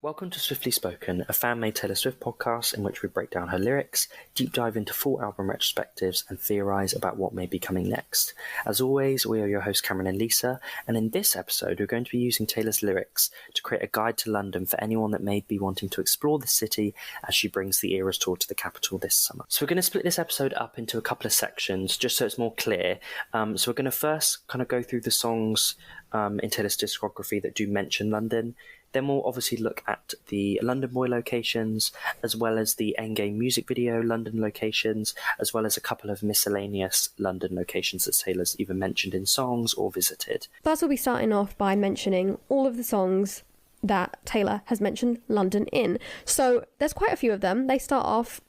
Welcome to Swiftly Spoken, a fan-made Taylor Swift podcast in which we break down her lyrics, deep dive into full album retrospectives, and theorise about what may be coming next. As always, we are your hosts Cameron and Lisa, and in this episode we're going to be using Taylor's lyrics to create a guide to London for anyone that may be wanting to explore the city as she brings the Eras tour to the capital this summer. So we're going to split this episode up into a couple of sections just so it's more clear. So we're going to first kind of go through the songs in Taylor's discography that do mention London. Then we'll obviously look at the London Boy locations, as well as the Endgame music video London locations, as well as a couple of miscellaneous London locations that Taylor's either mentioned in songs or visited. First, we'll be starting off by mentioning all of the songs that Taylor has mentioned London in. So there's quite a few of them. They start off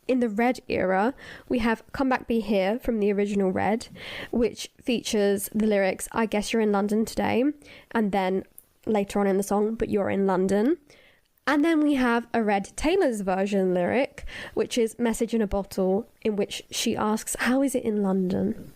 in the Red era. We have Come Back Be Here from the original Red, which features the lyrics, I guess you're in London today, and then later on in the song, but you're in London. And then we have a Red Taylor's version lyric, which is Message in a Bottle, in which she asks, how is it in London?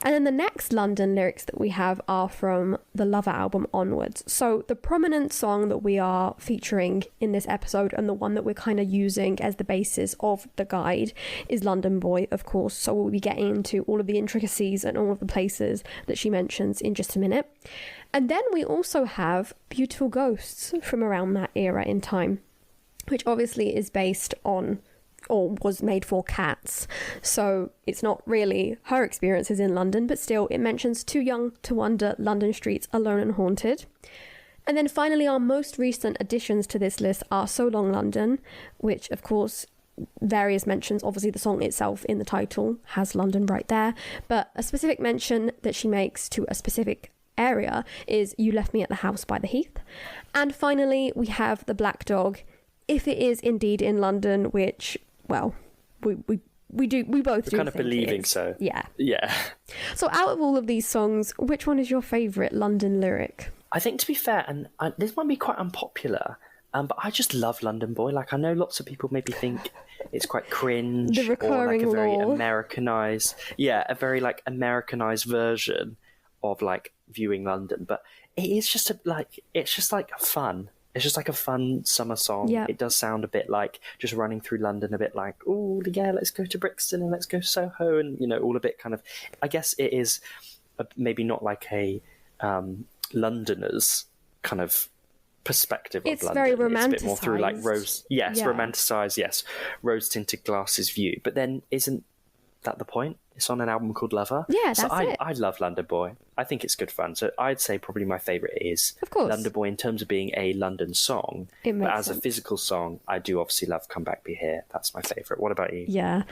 And then the next London lyrics that we have are from the Lover album onwards. So the prominent song that we are featuring in this episode, and the one that we're kind of using as the basis of the guide, is London Boy, of course. So we'll be getting into all of the intricacies and all of the places that she mentions in just a minute. And then we also have Beautiful Ghosts from around that era in time, which obviously is based on, or was made for, Cats. So it's not really her experiences in London, but still it mentions Too Young to Wander London Streets Alone and Haunted. And then finally, our most recent additions to this list are So Long London, which of course various mentions, obviously the song itself in the title has London right there, but a specific mention that she makes to a specific area is You Left Me at the House by the Heath. And finally we have the Black Dog, if it is indeed in London, which, well, we both We're do kind of think believing so. Yeah. So out of all of these songs, which one is your favourite London lyric? I think, to be fair, and this might be quite unpopular, but I just love London Boy. Like, I know lots of people maybe think it's quite cringe, The recurring or like a very law. Americanized, a very like Americanized version of like viewing London, but it is just it's just like fun. It's just like a fun summer song. Yeah. It does sound a bit like just running through London, a bit like, oh yeah, let's go to Brixton and let's go Soho, and all a bit kind of. I guess it is maybe not like a Londoner's kind of perspective of London. It's very romanticised. It's a bit more through like romanticised, rose tinted glasses view. But then isn't that the point? It's on an album called Lover. Yeah, so that's it. I love London Boy. I think it's good fun. So I'd say probably my favourite is Of course. London Boy in terms of being a London song. It makes But as sense. a physical song, I do obviously love Come Back Be Here. That's my favourite. What about you? Yeah.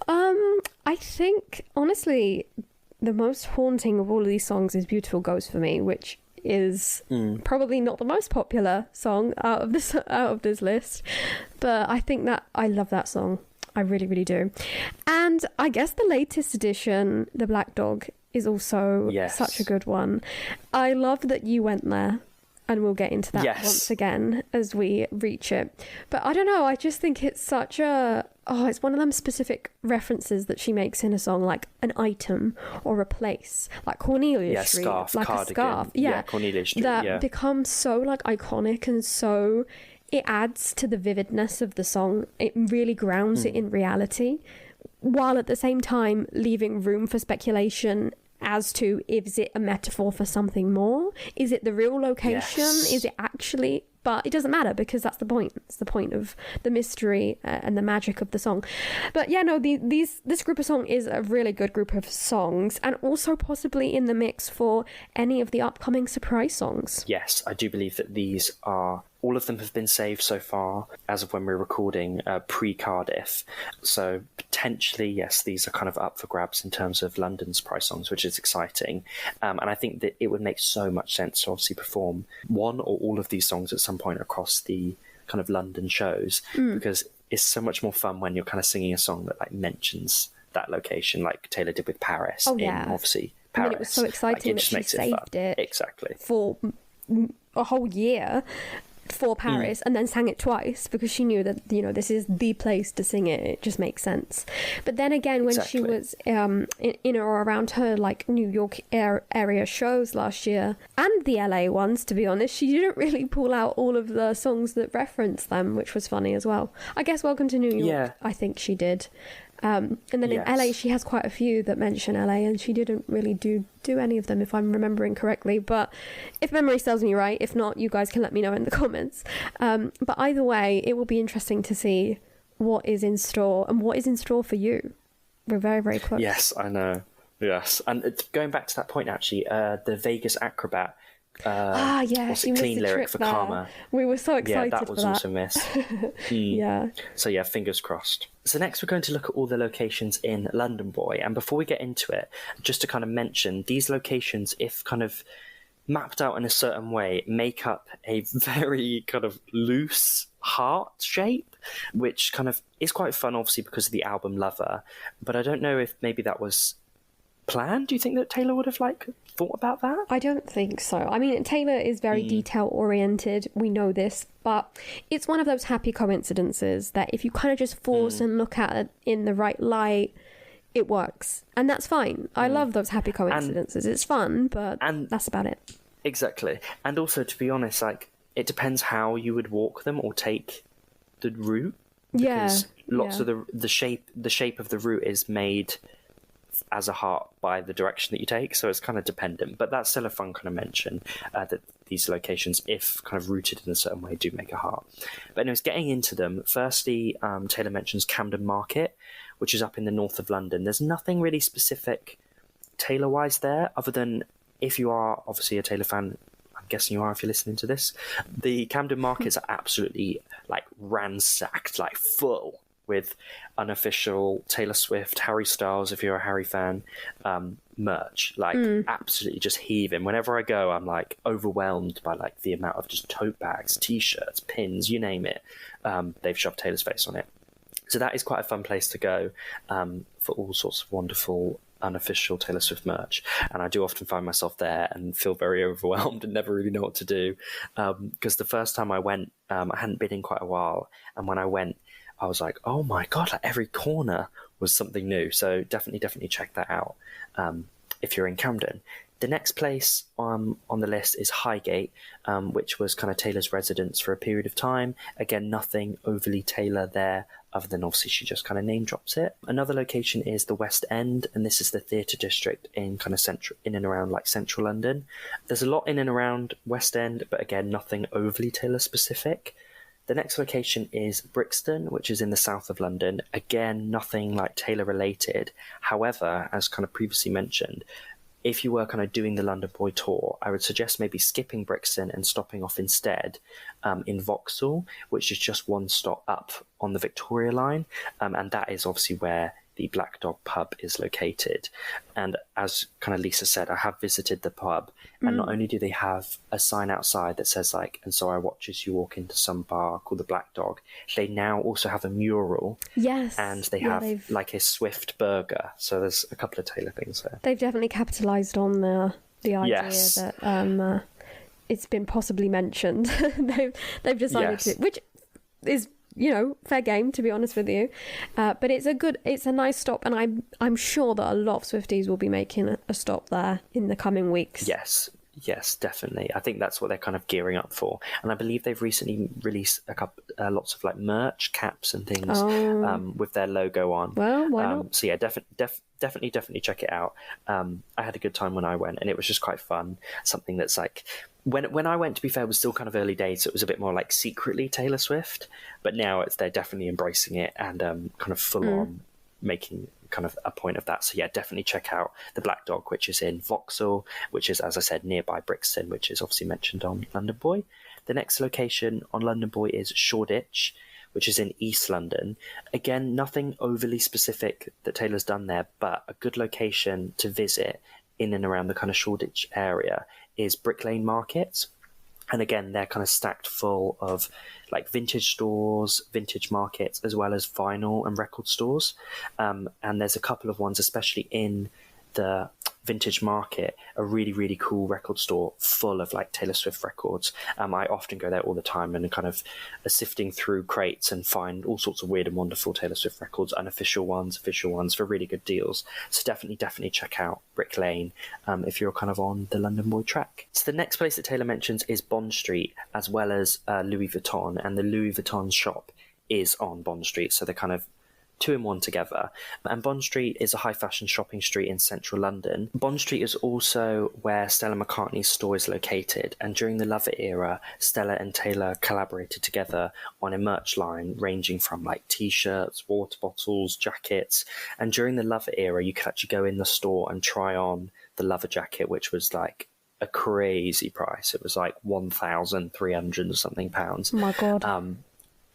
I think, honestly, the most haunting of all of these songs is Beautiful Ghost for me, which is probably not the most popular song out of this list. But I think that I love that song. I really, really do. And I guess the latest edition, The Black Dog, is also such a good one. I love that you went there, and we'll get into that once again as we reach it. But I don't know, I just think it's such it's one of them specific references that she makes in a song, like an item or a place, like Cornelia Street, scarf, like cardigan. a scarf. Cornelia Street, that becomes so like iconic, and so it adds to the vividness of the song. It really grounds it in reality, while at the same time leaving room for speculation as to, is it a metaphor for something more? Is it the real location? Yes. Is it actually? But it doesn't matter, because that's the point. It's the point of the mystery and the magic of the song. But yeah, no, this group of song is a really good group of songs, and also possibly in the mix for any of the upcoming surprise songs. Yes, I do believe that these are... All of them have been saved so far, as of when we're recording, pre-Cardiff. So potentially, yes, these are kind of up for grabs in terms of London's prize songs, which is exciting. And I think that it would make so much sense to obviously perform one or all of these songs at some point across the kind of London shows, because it's so much more fun when you're kind of singing a song that like mentions that location, like Taylor did with Paris. Oh, yeah. In, obviously, Paris. I mean, it was so exciting that she saved it Exactly. for a whole year. for Paris and then sang it twice because she knew that, you know, this is the place to sing it. It just makes sense. But then again, when she was in or around her like New York area shows last year and the LA ones, to be honest, she didn't really pull out all of the songs that reference them, which was funny as well. I guess Welcome to New York, I think she did. And then in LA, she has quite a few that mention LA, and she didn't really do any of them, if I'm remembering correctly. But if memory serves me right, if not, you guys can let me know in the comments. But either way, it will be interesting to see what is in store and what is in store for you. We're very, very close. Yes, I know. Yes. And going back to that point, actually, the Vegas Acrobat. Yes, you clean missed the lyric trip for there. Karma. We were so excited. Yeah, that was also missed. Yeah. So yeah, fingers crossed. So next we're going to look at all the locations in London Boy, and before we get into it, just to kind of mention these locations, if kind of mapped out in a certain way, make up a very kind of loose heart shape, which kind of is quite fun, obviously because of the album Lover. But I don't know if maybe that was planned. Do you think that Taylor would have thought about that? I don't think so. I mean, Taylor is very detail oriented. We know this, but it's one of those happy coincidences that if you kind of just force and look at it in the right light, it works, and that's fine. I love those happy coincidences. It's fun, but that's about it. Exactly. And also, to be honest, it depends how you would walk them or take the route. Because lots of the shape of the route is made as a heart by the direction that you take, so it's kind of dependent, but that's still a fun kind of mention, that these locations, if kind of rooted in a certain way, do make a heart. But anyways, getting into them, firstly, Taylor mentions Camden Market, which is up in the north of London. There's nothing really specific Taylor wise there, other than if you are obviously a Taylor fan, I'm guessing you are if you're listening to this, the Camden Markets are absolutely ransacked, full with unofficial Taylor Swift, Harry Styles, if you're a Harry fan, merch, absolutely just heaving. Whenever I go, I'm overwhelmed by the amount of just tote bags, t-shirts, pins, you name it. They've shoved Taylor's face on it. So that is quite a fun place to go for all sorts of wonderful unofficial Taylor Swift merch. And I do often find myself there and feel very overwhelmed and never really know what to do. Because the first time I went, I hadn't been in quite a while. And when I went, I was like, oh my God, every corner was something new. So definitely check that out if you're in Camden. The next place on the list is Highgate, which was kind of Taylor's residence for a period of time. Again, nothing overly Taylor there, other than obviously she just kind of name drops it. Another location is the West End, and this is the theatre district in kind of in and around central London. There's a lot in and around West End, but again, nothing overly Taylor specific. The next location is Brixton, which is in the south of London. Again, nothing Taylor related. However, as kind of previously mentioned, if you were kind of doing the London Boy tour, I would suggest maybe skipping Brixton and stopping off instead in Vauxhall, which is just one stop up on the Victoria line. And that is obviously where the Black Dog pub is located. And as kind of Lisa said, I have visited the pub, and not only do they have a sign outside that says and so I watch as you walk into some bar called the Black Dog, they now also have a mural. Yes. And they have a Swift burger. So there's a couple of Taylor things there. They've definitely capitalised on the idea that it's been possibly mentioned. they've decided to, which is, fair game, to be honest with you. But it's a nice stop, and I'm sure that a lot of Swifties will be making a stop there in the coming weeks. Yes, definitely. I think that's what they're kind of gearing up for. And I believe they've recently released lots of merch, caps and things with their logo on. Well, why not? So yeah, definitely check it out. I had a good time when I went, and it was just quite fun. Something that's when I went, to be fair, it was still kind of early days, so it was a bit more secretly Taylor Swift. But now they're definitely embracing it and kind of full on making kind of a point of that. So yeah, definitely check out the Black Dog, which is in Vauxhall, which is, as I said, nearby Brixton, which is obviously mentioned on London Boy. The next location on London Boy is Shoreditch, which is in East London. Again, nothing overly specific that Taylor's done there, but a good location to visit in and around the kind of Shoreditch area is Brick Lane Market. And again, they're kind of stacked full of vintage stores, vintage markets, as well as vinyl and record stores. And there's a couple of ones, especially in the Vintage Market, a really, really cool record store full of like Taylor Swift records. I often go there all the time and kind of sifting through crates and find all sorts of weird and wonderful Taylor Swift records, unofficial ones, official ones, for really good deals. So definitely check out Brick Lane if you're kind of on the London Boy track. So the next place that Taylor mentions is Bond Street, as well as Louis Vuitton, and the Louis Vuitton shop is on Bond Street, so they're kind of two in one together. And Bond Street is a high fashion shopping street in central London. Bond Street is also where Stella McCartney's store is located, and during the Lover era, Stella and Taylor collaborated together on a merch line ranging from like t-shirts, water bottles, jackets. And during the Lover era, you could actually go in the store and try on the Lover jacket, which was like a crazy price. It was like 1,300 or something pounds. Oh my God.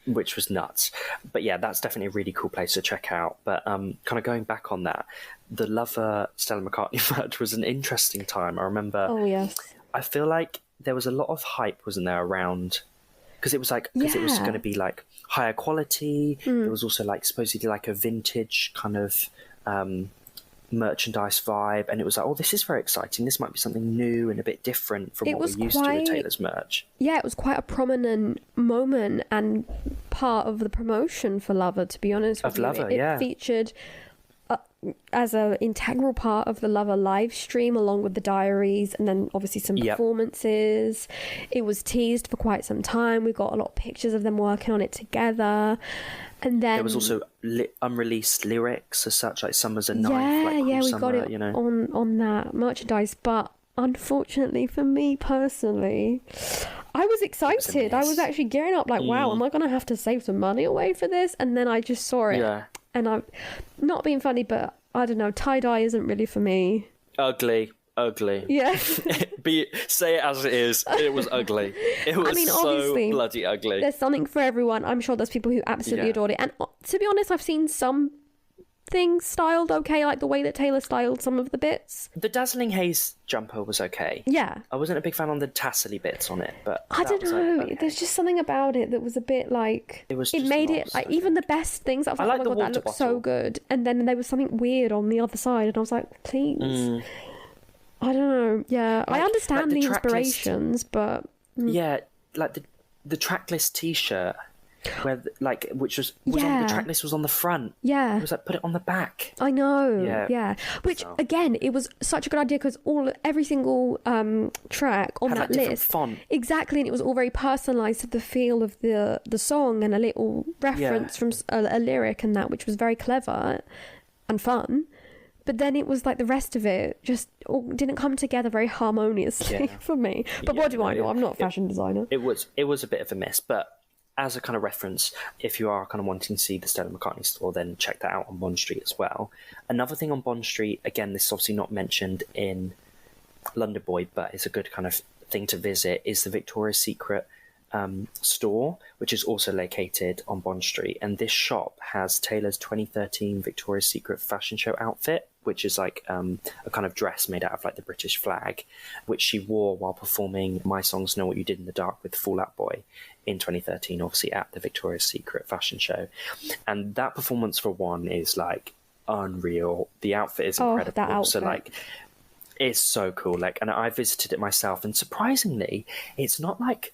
Which was nuts. But yeah, that's definitely a really cool place to check out. But kind of going back on that, the Lover Stella McCartney merch was an interesting time. I remember. Oh yes. I feel like there was a lot of hype, wasn't there, around, because it was like, because it was going to be like higher quality. There was also like supposedly like a vintage kind of merchandise vibe, and it was like, oh, this is very exciting, this might be something new and a bit different from what we're used to with Taylor's merch. Yeah, it was quite a prominent moment and part of the promotion for Lover, to be honest with you. Lover, it featured as an integral part of the Lover live stream, along with the diaries, and then obviously some performances. It was teased for quite some time. We got a lot of pictures of them working on it together. And then there was also unreleased lyrics as such, like Summer's a Knife. We Summer, got it on that merchandise. But unfortunately for me personally, I was excited. I was actually gearing up like, wow, am I going to have to save some money away for this? And then I just saw it. Yeah. And I'm not being funny, but I don't know, tie-dye isn't really for me. Ugly. Yeah. Say it as it is. It was ugly. It was so bloody ugly. There's something for everyone. I'm sure there's people who absolutely adored it. And to be honest, I've seen some things styled okay, like the way that Taylor styled some of the bits. The Dazzling Haze jumper was okay. Yeah. I wasn't a big fan on the tassely bits on it, but I don't know. Like, okay. There's just something about it that was a bit like, it made it like even the best things. I was like, oh my God, that looks so good. And then there was something weird on the other side, and I was like, please. I don't know. Yeah, I understand the inspirations, but yeah, like the tracklist T-shirt, where which was on the tracklist was on the front. Yeah, it was like, put it on the back. I know. Yeah. Which again, it was such a good idea because every single track on that list, font. Exactly, and it was all very personalised to the feel of the song and a little reference from a lyric and that, which was very clever and fun. But then it was like the rest of it just didn't come together very harmoniously for me. But what do I know? I'm not a fashion designer. It was a bit of a miss. But as a kind of reference, if you are kind of wanting to see the Stella McCartney store, then check that out on Bond Street as well. Another thing on Bond Street, again, this is obviously not mentioned in London Boy, but it's a good kind of thing to visit, is the Victoria's Secret store, which is also located on Bond Street. And this shop has Taylor's 2013 Victoria's Secret fashion show outfit, which is like a kind of dress made out of like the British flag, which she wore while performing My Songs Know What You Did in the Dark with Fall Out Boy in 2013, obviously at the Victoria's Secret fashion show. And that performance, for one, is like unreal. The outfit is incredible. That outfit. So like, it's so cool. Like, and I visited it myself, and surprisingly, it's not like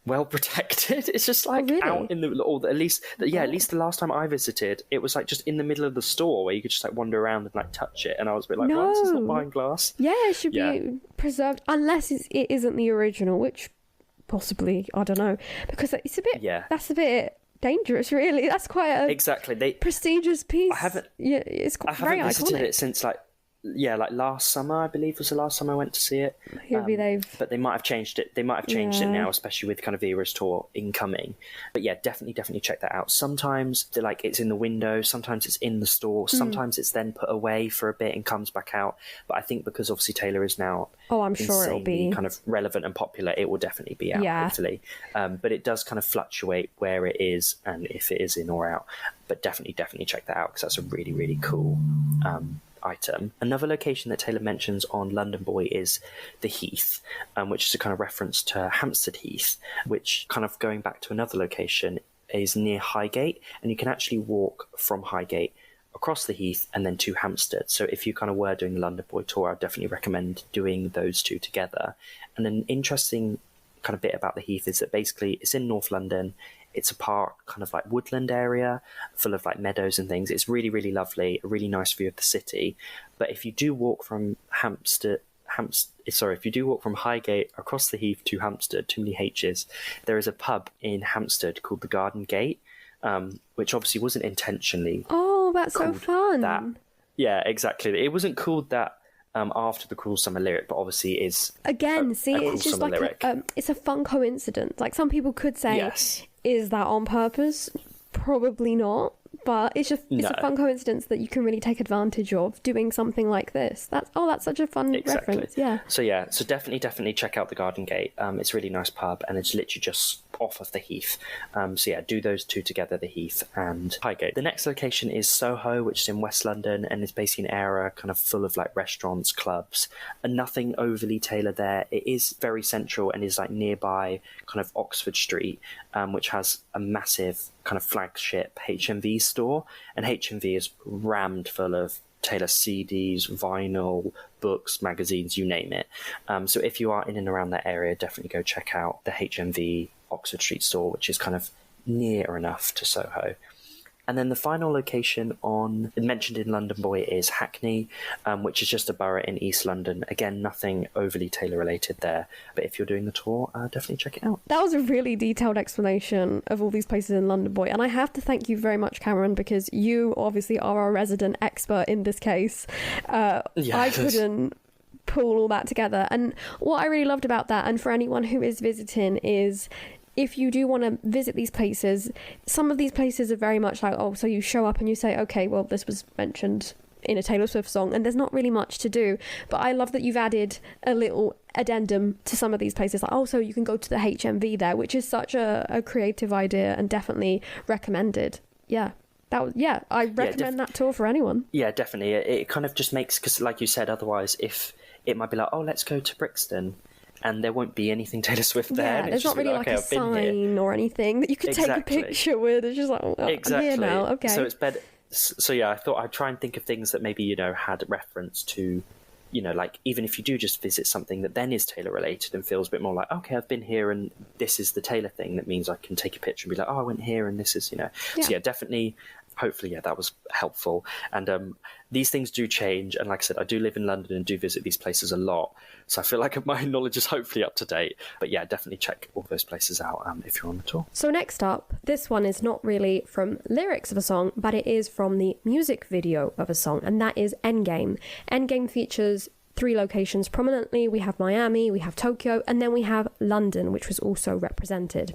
well protected. It's just like out in the, or at least the last time I visited, it was like just in the middle of the store where you could just like wander around and like touch it, and I was a bit like, no, this is not behind glass. Yeah, it should be preserved unless it isn't the original, which possibly, I don't know, because it's a bit that's a bit dangerous, really. That's quite a prestigious piece. I haven't very iconic. Visited it since like last summer, I believe was the last time I went to see it. But they might have changed it. They might have changed it now, especially with kind of Vera's tour incoming. But yeah, definitely check that out. Sometimes it's in the window, sometimes it's in the store, sometimes it's then put away for a bit and comes back out. But I think because obviously Taylor is now I'm sure it'll be kind of relevant and popular, it will definitely be out, hopefully. But it does kind of fluctuate where it is and if it is in or out. But definitely check that out, because that's a really, really cool item. Another location that Taylor mentions on London Boy is the Heath, which is a kind of reference to Hampstead Heath, which, kind of going back to another location, is near Highgate, and you can actually walk from Highgate across the Heath, and then to Hampstead. So if you kind of were doing the London Boy tour, I'd definitely recommend doing those two together. And an interesting kind of bit about the Heath is that basically it's in North London. It's a park, kind of like woodland area, full of like meadows and things. It's really, really lovely, a really nice view of the city. But if you do walk from if you do walk from Highgate across the Heath to Hampstead, too many H's, there is a pub in Hampstead called the Garden Gate, which obviously wasn't intentionally. Oh, that's so fun. That. Yeah, exactly. It wasn't called that after the Cruel Summer lyric, but obviously is again. It's just like it's a fun coincidence. Like some people could say, yes. Is that on purpose? Probably not. But it's a fun coincidence that you can really take advantage of doing something like this. That's such a fun reference. Yeah. So definitely check out the Garden Gate. It's a really nice pub, and it's literally just off of the Heath. Do those two together, the Heath and Highgate. The next location is Soho, which is in West London, and it's basically an area kind of full of like restaurants, clubs, and nothing overly tailored there. It is very central and is like nearby kind of Oxford Street, which has a massive kind of flagship HMV store, and HMV is rammed full of Taylor CDs, vinyl, books, magazines, you name it. So if you are in and around that area, definitely go check out the HMV Oxford Street store, which is kind of near enough to Soho. And then the final location mentioned in London Boy is Hackney, which is just a borough in East London. Again, nothing overly Taylor related there, but if you're doing the tour, definitely check it out. That was a really detailed explanation of all these places in London Boy, and I have to thank you very much, Cameron, because you obviously are our resident expert in this case. Yes. I couldn't pull all that together, and what I really loved about that, and for anyone who is visiting, is if you do want to visit these places, some of these places are very much like, so you show up and you say, okay, well, this was mentioned in a Taylor Swift song, and there's not really much to do. But I love that you've added a little addendum to some of these places, like, so you can go to the HMV there, which is such a creative idea and definitely recommended. I recommend that tour for anyone. Yeah, definitely. It kind of just makes, because like you said, otherwise, if it might be like, let's go to Brixton, and there won't be anything Taylor Swift there. Yeah, there's not really like a sign or anything that you can take a picture with. It's just like, I'm here now, okay. So it's better. So I thought I'd try and think of things that maybe, had reference to, like even if you do just visit something that then is Taylor related and feels a bit more like, okay, I've been here and this is the Taylor thing, that means I can take a picture and be like, I went here and this is, So definitely. Hopefully, that was helpful. And these things do change. And like I said, I do live in London and do visit these places a lot. So I feel like my knowledge is hopefully up to date. But yeah, definitely check all those places out if you're on the tour. So next up, this one is not really from lyrics of a song, but it is from the music video of a song. And that is Endgame. Endgame features 3 locations prominently. We have Miami, we have Tokyo, and then we have London, which was also represented.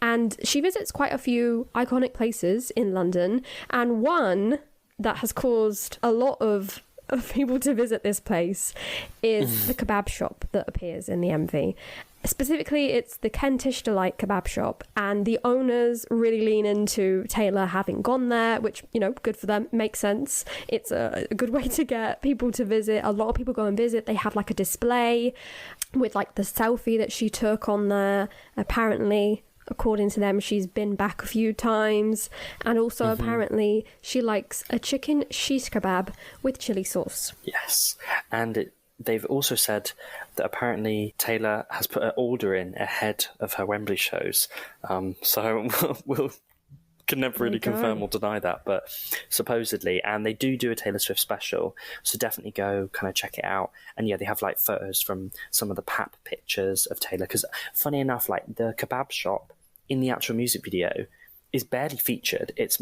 And she visits quite a few iconic places in London, and one that has caused a lot of people to visit this place is the kebab shop that appears in the MV. Specifically, it's the Kentish Delight Kebab Shop, and the owners really lean into Taylor having gone there, which, good for them, makes sense. It's a good way to get people to visit. A lot of people go and visit. They have like a display with like the selfie that she took on there. Apparently, according to them, she's been back a few times, and also apparently she likes a chicken shish kebab with chili sauce. Yes, and they've also said that apparently Taylor has put an order in ahead of her Wembley shows. So we'll can never really confirm or deny that, but supposedly, and they do a Taylor Swift special, so definitely go kind of check it out. And yeah, they have like photos from some of the pap pictures of Taylor, because funny enough, like the kebab shop in the actual music video is barely featured. It's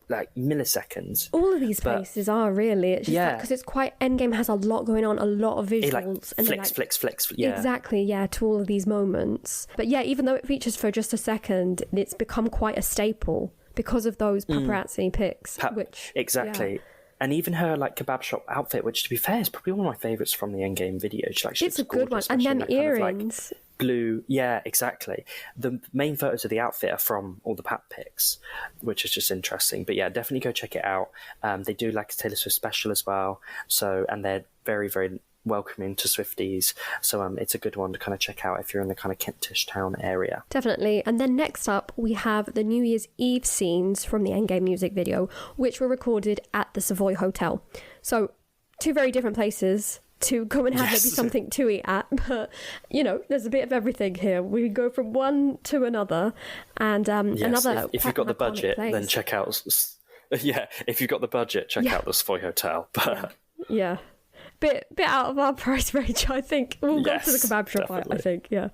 like milliseconds. All of these places are really. It's just because it's quite. Endgame has a lot going on, a lot of visuals, and flicks. Yeah, exactly. Yeah, to all of these moments. But yeah, even though it features for just a second, it's become quite a staple because of those paparazzi pics. Exactly. Yeah. And even her like kebab shop outfit, which to be fair is probably one of my favourites from the Endgame video. It's a good one, and them earrings. Blue, yeah, exactly. The main photos of the outfit are from all the pap pics, which is just interesting. But yeah, definitely go check it out. They do like a Taylor Swift special as well. So, and they're very, very welcoming to Swifties. So it's a good one to kind of check out if you're in the kind of Kentish Town area. Definitely. And then next up, we have the New Year's Eve scenes from the Endgame music video, which were recorded at the Savoy Hotel. So 2 very different places to go and have maybe something to eat at, but there's a bit of everything here. We go from one to another, and another. If you've got the budget, place. then check out. Yeah, if you've got the budget, check out the Savoy Hotel. But yeah. Bit out of our price range, I think. We'll go to the kebab shop, I think. Yeah.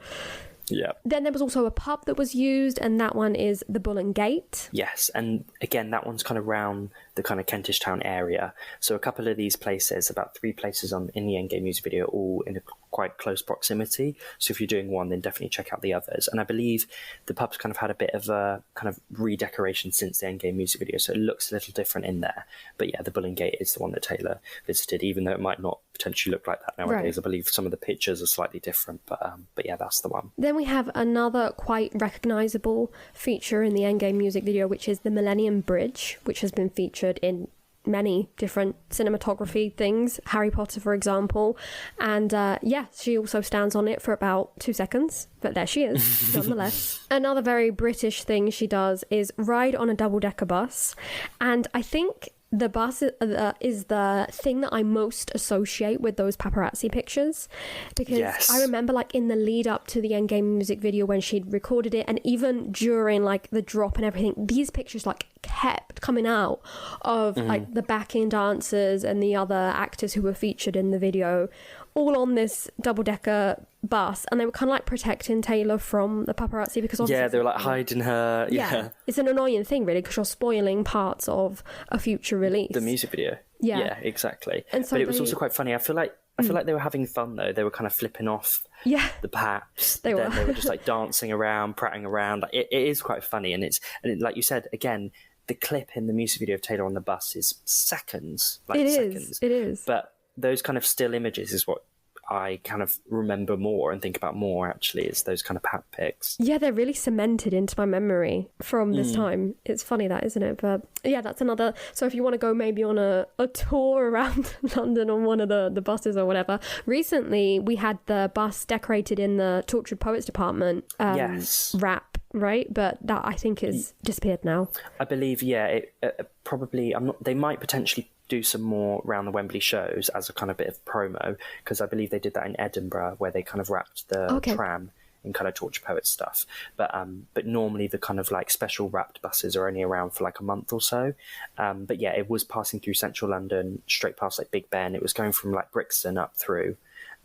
Yeah. Then there was also a pub that was used, and that one is the Bull and Gate. Yes, and again, that one's kind of around the kind of Kentish Town area. So a couple of these places, about 3 places in the Endgame music video, all in a quite close proximity. So if you're doing one, then definitely check out the others. And I believe the pub's kind of had a bit of a kind of redecoration since the Endgame music video, so it looks a little different in there. But yeah, the Bull and Gate is the one that Taylor visited, even though it might not potentially look like that nowadays. Right. I believe some of the pictures are slightly different, but yeah, that's the one. Then we have another quite recognisable feature in the Endgame music video, which is the Millennium Bridge, which has been featured in many different cinematography things, Harry Potter for example, and she also stands on it for about 2 seconds, but there she is nonetheless. Another very British thing she does is ride on a double-decker bus, and I think the bus is the thing that I most associate with those paparazzi pictures, because I remember like in the lead up to the Endgame music video when she'd recorded it, and even during like the drop and everything, these pictures like kept coming out of like the backing dancers and the other actors who were featured in the video, all on this double-decker bus, and they were kind of like protecting Taylor from the paparazzi, because obviously they were like hiding her. It's an annoying thing really, because you're spoiling parts of a future release, the music video. Exactly. And so but it was also quite funny. I feel like they were having fun though. They were kind of flipping off the paps. They were just like dancing around, prattling around. Like, it is quite funny, and like you said again, the clip in the music video of Taylor on the bus is seconds. It is. But those kind of still images is what I kind of remember more and think about more, actually, is those kind of pat pics. Yeah, they're really cemented into my memory from this time. It's funny that, isn't it? But yeah, that's another. So if you want to go maybe on a tour around London on one of the buses or whatever, recently we had the bus decorated in the Tortured Poets department wrap, right? But that I think is disappeared now. I believe, it probably, they might potentially do some more around the Wembley shows as a kind of bit of promo, because I believe they did that in Edinburgh where they kind of wrapped the tram in kind of Torture Poet stuff. But normally the kind of like special wrapped buses are only around for like a month or so. But yeah, it was passing through central London, straight past like Big Ben. It was going from like Brixton up through.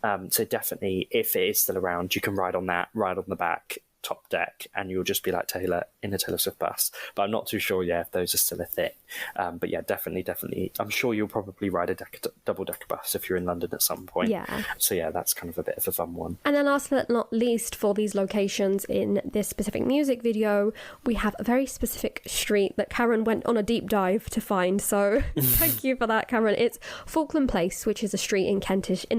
So definitely, if it is still around, you can ride on the back top deck, and you'll just be like Taylor in a Taylor Swift bus. But I'm not too sure if those are still a thing. But yeah, definitely I'm sure you'll probably ride a double-decker bus if you're in London at some point. So yeah, that's kind of a bit of a fun one. And then last but not least, for these locations in this specific music video, we have a very specific street that Karen went on a deep dive to find, so thank you for that, Karen. It's Falkland Place, which is a street in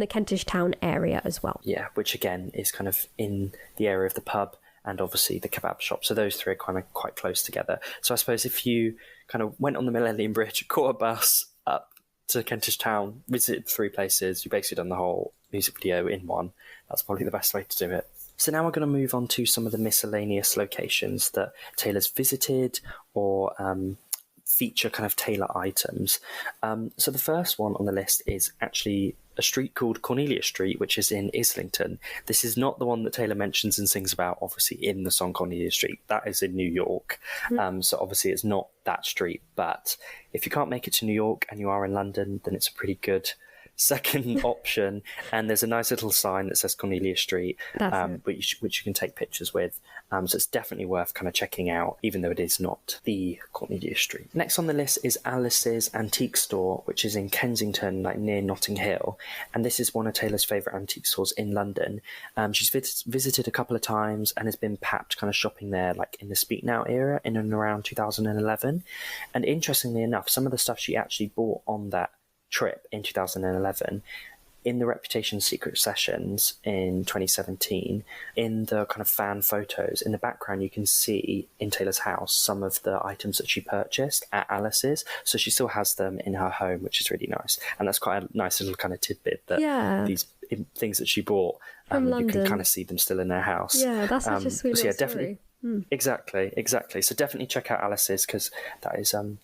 the Kentish Town area as well. Yeah, which again is kind of in the area of the pub and obviously the kebab shop. So those 3 are kind of quite close together. So I suppose if you kind of went on the Millennium Bridge, caught a bus up to Kentish Town, visited 3 places, you basically done the whole music video in one. That's probably the best way to do it. So now we're going to move on to some of the miscellaneous locations that Taylor's visited or feature kind of Taylor items. So the first one on the list is actually a street called Cornelia Street, which is in Islington. This is not the one that Taylor mentions and sings about, obviously, in the song Cornelia Street. That is in New York. So obviously it's not that street. But if you can't make it to New York and you are in London, then it's a pretty good second option. And there's a nice little sign that says Cornelia Street, which you can take pictures with. So it's definitely worth kind of checking out, even though it is not the Cornelia Street. Next on the list is Alice's Antique Store, which is in Kensington, like near Notting Hill. And this is one of Taylor's favourite antique stores in London. She's visited a couple of times and has been papped kind of shopping there, like in the Speak Now era, in and around 2011. And interestingly enough, some of the stuff she actually bought on that trip in 2011 in the Reputation Secret Sessions in 2017, in the kind of fan photos, in the background, you can see in Taylor's house some of the items that she purchased at Alice's. So she still has them in her home, which is really nice. And that's quite a nice little kind of tidbit that these things that she bought, you can kind of see them still in their house. Yeah, that's such a sweet little story. Exactly. So definitely check out Alice's, because that is a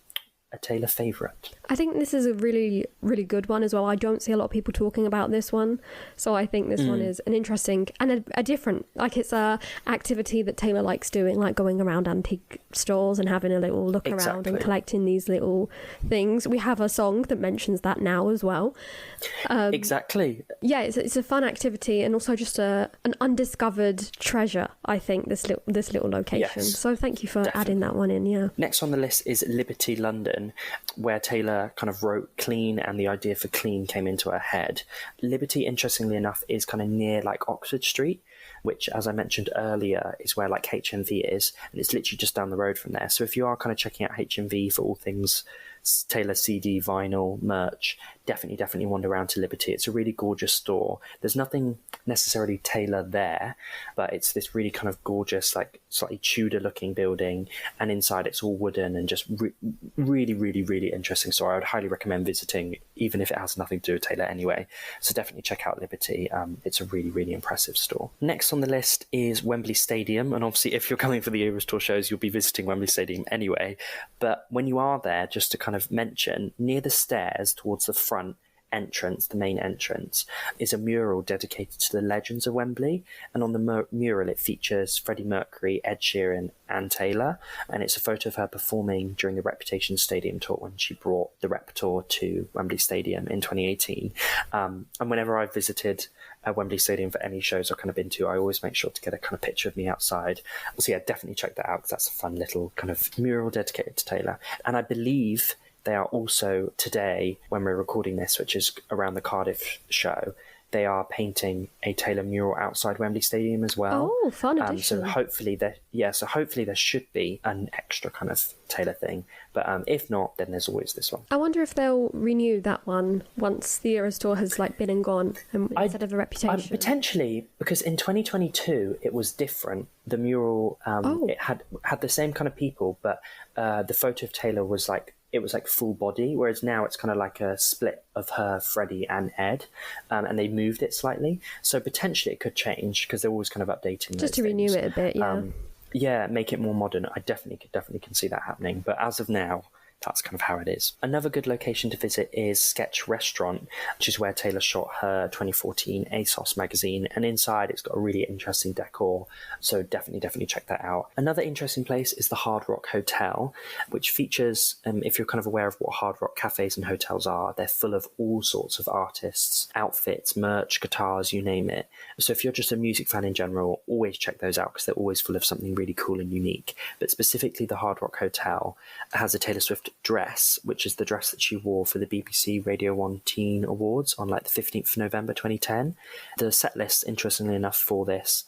Taylor favourite. I think this is a really, really good one as well. I don't see a lot of people talking about this one. So I think this one is an interesting and a different, like, it's a activity that Taylor likes doing, like going around antique stores and having a little look around and collecting these little things. We have a song that mentions that now as well. Exactly. Yeah, it's a fun activity, and also just an undiscovered treasure, I think, this little location. Yes, so thank you for adding that one in, yeah. Next on the list is Liberty London, where Taylor kind of wrote Clean, and the idea for Clean came into her head. Liberty, interestingly enough, is kind of near like Oxford Street, which, as I mentioned earlier, is where like HMV is, and it's literally just down the road from there. So if you are kind of checking out HMV for all things Taylor CD, vinyl, merch, definitely wander around to Liberty. It's a really gorgeous store. There's nothing necessarily Taylor there, but it's this really kind of gorgeous, like slightly Tudor looking building, and inside it's all wooden and just really interesting store. I would highly recommend visiting, even if it has nothing to do with Taylor anyway. So definitely check out Liberty. It's a really impressive store. Next on the list is Wembley Stadium, and obviously if you're coming for the Eurostore shows, you'll be visiting Wembley Stadium anyway. But when you are there, just to kind of mention, near the stairs towards the front entrance, the main entrance, is a mural dedicated to the legends of Wembley, and on the mural it features Freddie Mercury, Ed Sheeran and Taylor, and it's a photo of her performing during the Reputation Stadium tour when she brought the Rep tour to Wembley Stadium in 2018. And whenever I've visited Wembley Stadium for any shows I've kind of been to, I always make sure to get a kind of picture of me outside. So yeah, definitely check that out, because that's a fun little kind of mural dedicated to Taylor. And I believe they are also today, when we're recording this, which is around the Cardiff show, they are painting a Taylor mural outside Wembley Stadium as well. Oh, fun addition. So hopefully there should be an extra kind of Taylor thing. But if not, then there's always this one. I wonder if they'll renew that one once the Eurostore has like been and gone, instead of a Reputation. Potentially, because in 2022 it was different. The mural, it had the same kind of people, but the photo of Taylor was like, it was like full body, whereas now it's kind of like a split of her, Freddie and Ed, and they moved it slightly. So potentially it could change, because they're always kind of updating just to renew it a bit, yeah. Make it more modern. I definitely can see that happening. But as of now, that's kind of how it is. Another good location to visit is Sketch Restaurant, which is where Taylor shot her 2014 ASOS magazine, and inside it's got a really interesting decor, so definitely check that out. Another interesting place is the Hard Rock Hotel, which features, if you're kind of aware of what Hard Rock cafes and hotels are, they're full of all sorts of artists, outfits, merch, guitars, you name it. So if you're just a music fan in general, always check those out, because they're always full of something really cool and unique. But specifically the Hard Rock Hotel has a Taylor Swift dress, which is the dress that she wore for the BBC Radio 1 Teen Awards on like the 15th of November 2010. The set list, interestingly enough, for this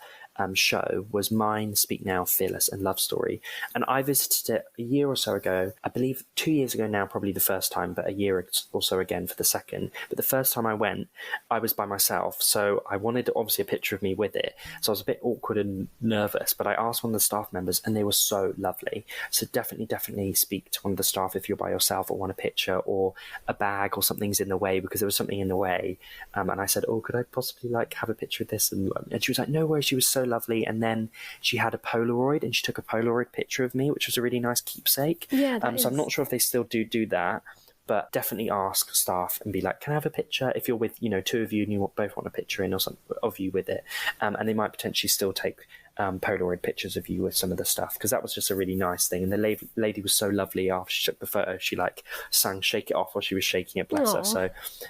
show was Mine, Speak Now, Fearless and Love Story. And I visited it a year or so ago, I believe 2 years ago now, probably the first time, but a year or so again for the second. But the first time I went, I was by myself, so I wanted obviously a picture of me with it. So I was a bit awkward and nervous, but I asked one of the staff members and they were so lovely. So definitely speak to one of the staff if you're by yourself or want a picture, or a bag or something's in the way, because there was something in the way. And I said, could I possibly like have a picture of this? And she was like, no worries. She was so lovely. And then she had a Polaroid, and she took a Polaroid picture of me, which was a really nice keepsake. Yeah, so I'm not sure if they still do that, but definitely ask staff and be like, can I have a picture? If you're with, two of you and you both want a picture in or something of you with it. And they might potentially still take Polaroid pictures of you with some of the stuff, because that was just a really nice thing. And the lady was so lovely. After she took the photo, she like sang Shake It Off while she was shaking it, bless her. So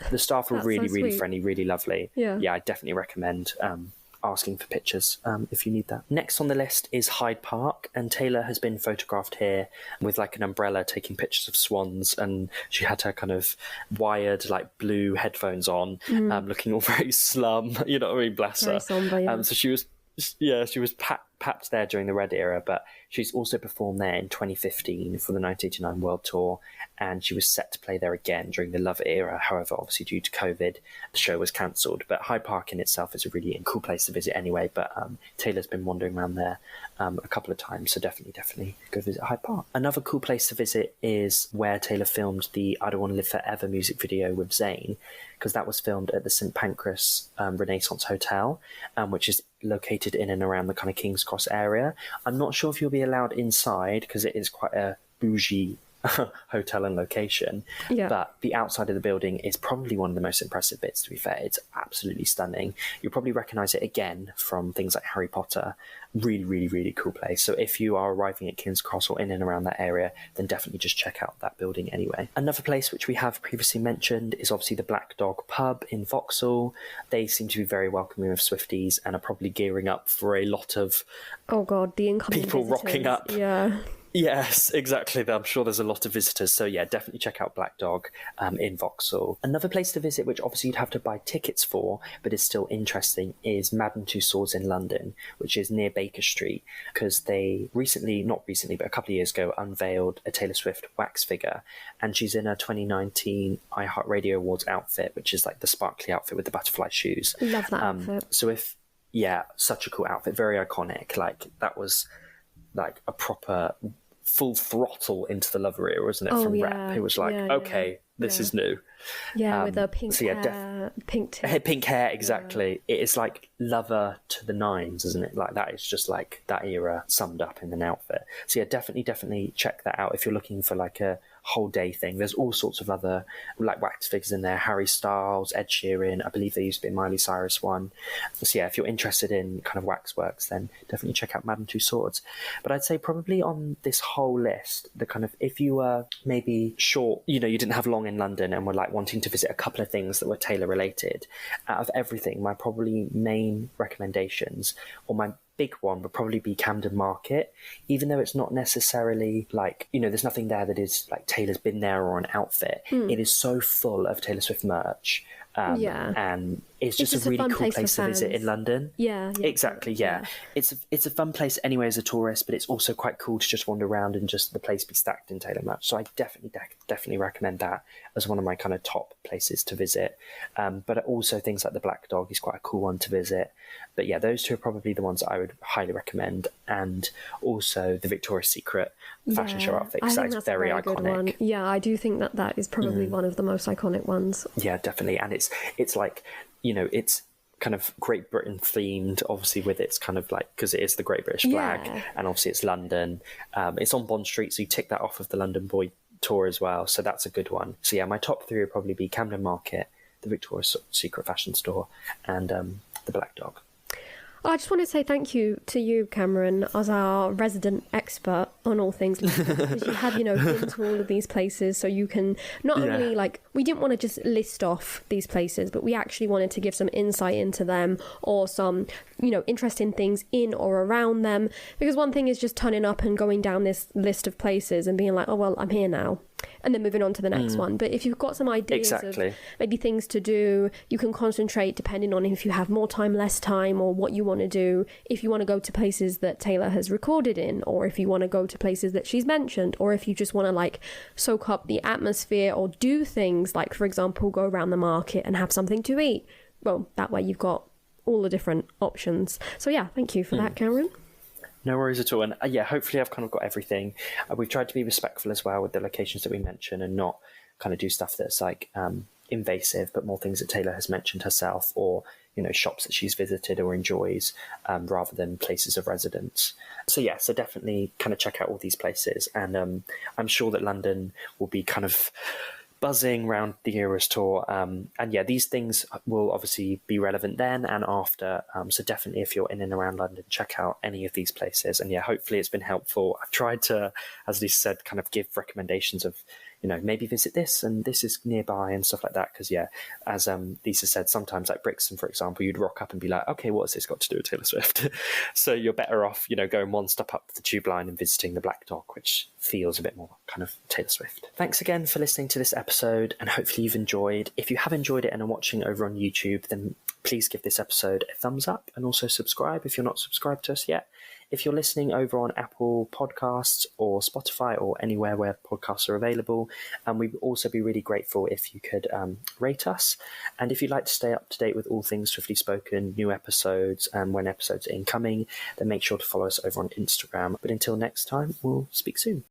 the staff were really friendly, really lovely. Yeah, I definitely recommend asking for pictures if you need that. Next on the list is Hyde Park, and Taylor has been photographed here with like an umbrella taking pictures of swans, and she had her kind of wired like blue headphones on, looking all very slum, you know what I mean, bless her. Somber, yeah. So she was perhaps there during the Red era, but she's also performed there in 2015 for the 1989 World Tour, and she was set to play there again during the Love era. However, obviously due to COVID, the show was cancelled. But Hyde Park in itself is a really cool place to visit anyway, but Taylor's been wandering around there a couple of times, so definitely go visit Hyde Park. Another cool place to visit is where Taylor filmed the I Don't Want to Live Forever music video with Zayn, because that was filmed at the St Pancras Renaissance Hotel, which is located in and around the kind of King's Cross area. I'm not sure if you'll be allowed inside because it is quite a bougie hotel and location, but the outside of the building is probably one of the most impressive bits, to be fair. It's absolutely stunning. You'll probably recognise it again from things like Harry Potter. Really cool place. So if you are arriving at King's Cross or in and around that area, then definitely just check out that building anyway. Another place which we have previously mentioned is obviously the Black Dog pub in Vauxhall. They seem to be very welcoming of Swifties and are probably gearing up for a lot of the incoming people visitors. rocking up. Yes, exactly. I'm sure there's a lot of visitors. So yeah, definitely check out Black Dog in Vauxhall. Another place to visit, which obviously you'd have to buy tickets for, but is still interesting, is Madame Tussauds in London, which is near Baker Street, because they not recently, but a couple of years ago, unveiled a Taylor Swift wax figure. And she's in a 2019 iHeartRadio Awards outfit, which is like the sparkly outfit with the butterfly shoes. Love that outfit. So such a cool outfit, very iconic. Like that was like a proper full throttle into the Lover era, wasn't it? From Rep, it was like, this is new. With the pink hair, pink hair, exactly. It is like Lover to the nines, isn't it? Like that is just like that era summed up in an outfit. So yeah, definitely check that out if you're looking for like a whole day thing. There's all sorts of other like wax figures in there. Harry Styles, Ed Sheeran, I believe there used to be a Miley Cyrus one. So yeah, if you're interested in kind of waxworks, then definitely check out Madame Tussauds. But I'd say probably on this whole list, the kind of, if you were maybe short, you didn't have long in London and were like wanting to visit a couple of things that were Taylor related, out of everything, my probably main recommendations, or my big one, would probably be Camden Market, even though it's not necessarily like, there's nothing there that is like Taylor's been there or an outfit. It is so full of Taylor Swift merch. And it's just a really cool place to visit in London. Exactly. It's a fun place anyway as a tourist, but it's also quite cool to just wander around and just the place be stacked in Taylor merch. So I definitely recommend that as one of my kind of top places to visit. But also things like the Black Dog is quite a cool one to visit. But yeah, those two are probably the ones that I would highly recommend. And also the Victoria's Secret fashion show outfit, because that's very iconic. Yeah, I do think that is probably one of the most iconic ones. Yeah, definitely. And it's like, it's kind of Great Britain themed, obviously, with its kind of like, because it is the Great British flag, and obviously it's London. It's on Bond Street, so you tick that off of the London Boy tour as well, so that's a good one. So yeah, my top three would probably be Camden Market, the Victoria's Secret fashion store, and the Black Dog. I just want to say thank you to you, Cameron, as our resident expert on all things London, because you have, been to all of these places, so you can not only we didn't want to just list off these places, but we actually wanted to give some insight into them, or some, interesting things in or around them, because one thing is just turning up and going down this list of places and being like, oh, well, I'm here now, and then moving on to the next one. But if you've got some ideas of maybe things to do, you can concentrate depending on if you have more time, less time, or what you want to do. If you want to go to places that Taylor has recorded in, or if you want to go to places that she's mentioned, or if you just want to like soak up the atmosphere or do things like, for example, go around the market and have something to eat. Well, that way you've got all the different options. So yeah, thank you for that, Cameron. No worries at all. And hopefully I've kind of got everything. We've tried to be respectful as well with the locations that we mention, and not kind of do stuff that's like invasive, but more things that Taylor has mentioned herself, or shops that she's visited or enjoys, rather than places of residence. So yeah, so definitely kind of check out all these places, and I'm sure that London will be kind of buzzing around the Eras tour, and yeah, these things will obviously be relevant then and after, so definitely if you're in and around London, check out any of these places. And yeah, hopefully it's been helpful. I've tried to, as Lisa said, kind of give recommendations of maybe visit this and this is nearby and stuff like that, because yeah, as Lisa said, sometimes like Brixton, for example, you'd rock up and be like, okay, what has this got to do with Taylor Swift? So you're better off going one stop up the tube line and visiting the Black Dog, which feels a bit more kind of Taylor Swift. Thanks again for listening to this episode, and hopefully you've enjoyed. If you have enjoyed it and are watching over on YouTube, then please give this episode a thumbs up, and also subscribe if you're not subscribed to us yet. If you're listening over on Apple Podcasts or Spotify or anywhere where podcasts are available, we'd also be really grateful if you could rate us. And if you'd like to stay up to date with all things Swiftly Spoken, new episodes, and when episodes are incoming, then make sure to follow us over on Instagram. But until next time, we'll speak soon.